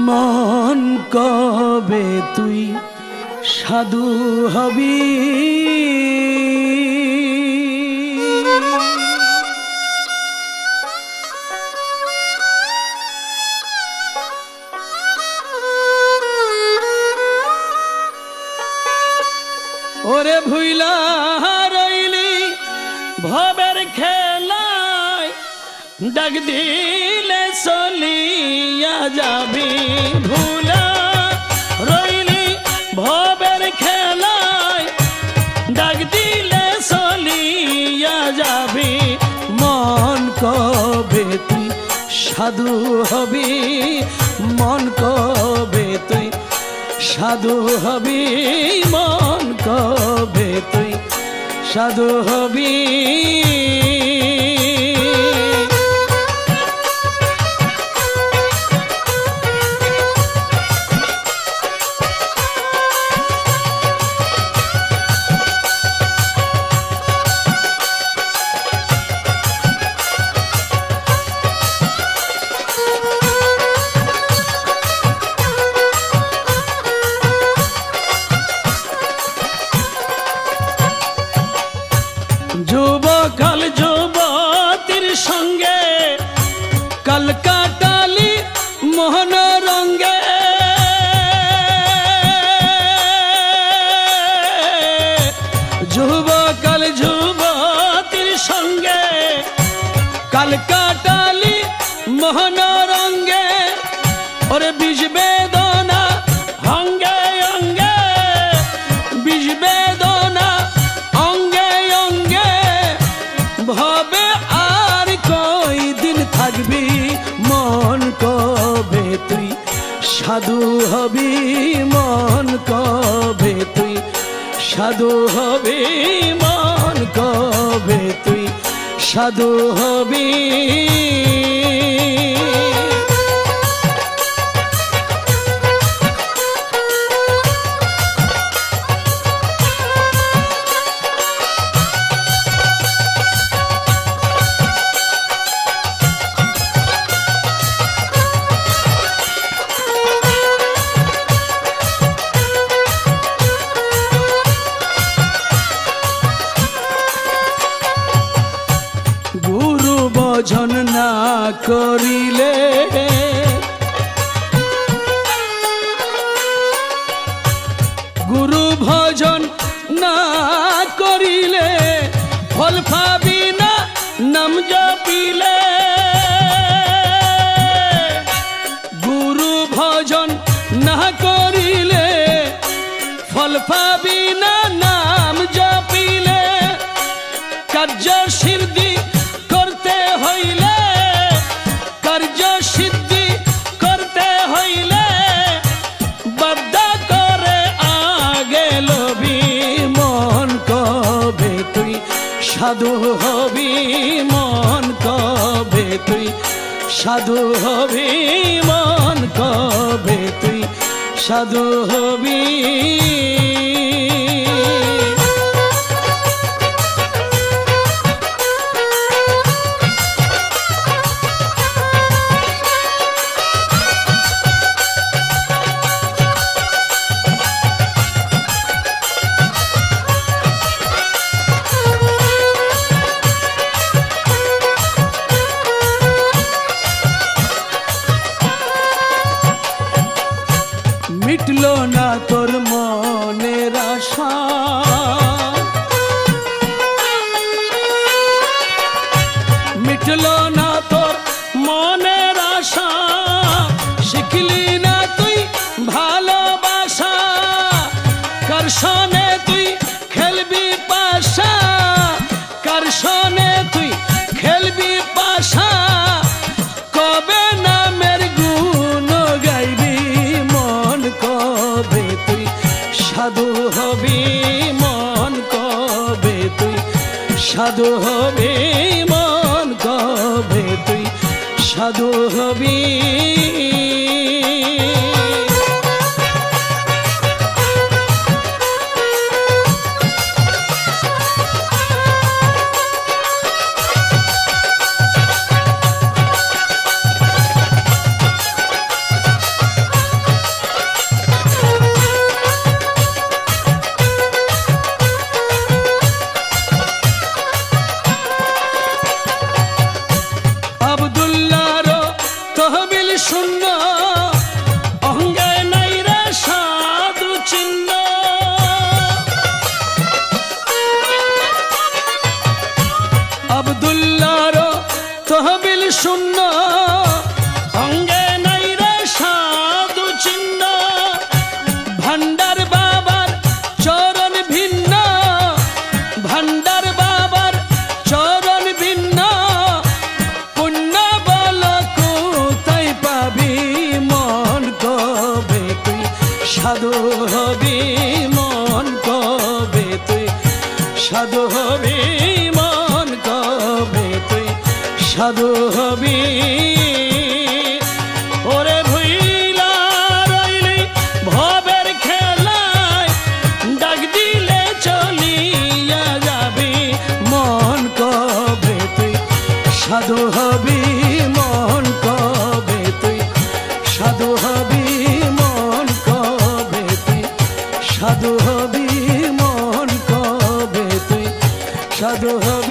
মন কবে তুই সাধু হবি ওরে ভুইলা রইলি ভবের খেলায় ডাক দিলে চলিয়া যাবি ভুলা রইলি ভবের খেলায় ডাক দিলে চলিয়া যাবি মন কবে তুই সাধু হবি মন কবে তুই সাধু হবি মন কবে তুই সাধু হবি যুবকাল যুবতীর সঙ্গে কাল কাটালি মোহন রঙ্গে যুবকাল যুবতীর সঙ্গে কাল কাটালি মোহন রঙ্গে ওরে বিষ বেদনা অঙ্গে অঙ্গে বিষ বেদনা ভবে আর কই দিন থাকবি মন কবে তুই সাধু হবি মন কবে তুই সাধু হবি মন কবে তুই সাধু হবি গুরু ভজন না করিলে গুরু ভজন না করিলে ফল পাবি না নাম জপিলে গুরু ভজন না করিলে ফল পাবি না নাম জপিলে কার্য সিদ্ধি করতে হইলে কার্য সিদ্ধি করতে হইলে বাধ্য করে আগে লবি মন কবে তুই সাধু হবি মন কবে তুই সাধু হবি মন কবে তুই সাধু হবি মিটলো না তোর মনের আশা মিটলো না তোর মনের আশা শিখলি না তুই ভালোবাসা কার সনে তুই খেলবি পাশা কার সনে তুই খেলবি পাশা কবে নামের গুণ গাইবি মন কবে তুই সাধু হবি মন কবে তুই সাধু হবি মন কবে তুই সাধু হবি সাধু হবি মন কবে তুই সাধু হবি মন কবে তুই সাধু হবি ওরে ভুইলা রইলি ভবের খেলায় ডাক দিলে চলিয়া যাবি মন কবে তুই সাধু হবি মন কবে তুই সাধু হবি মন কবে তুই সাধু হবি মন কবে তুই সাধু হবি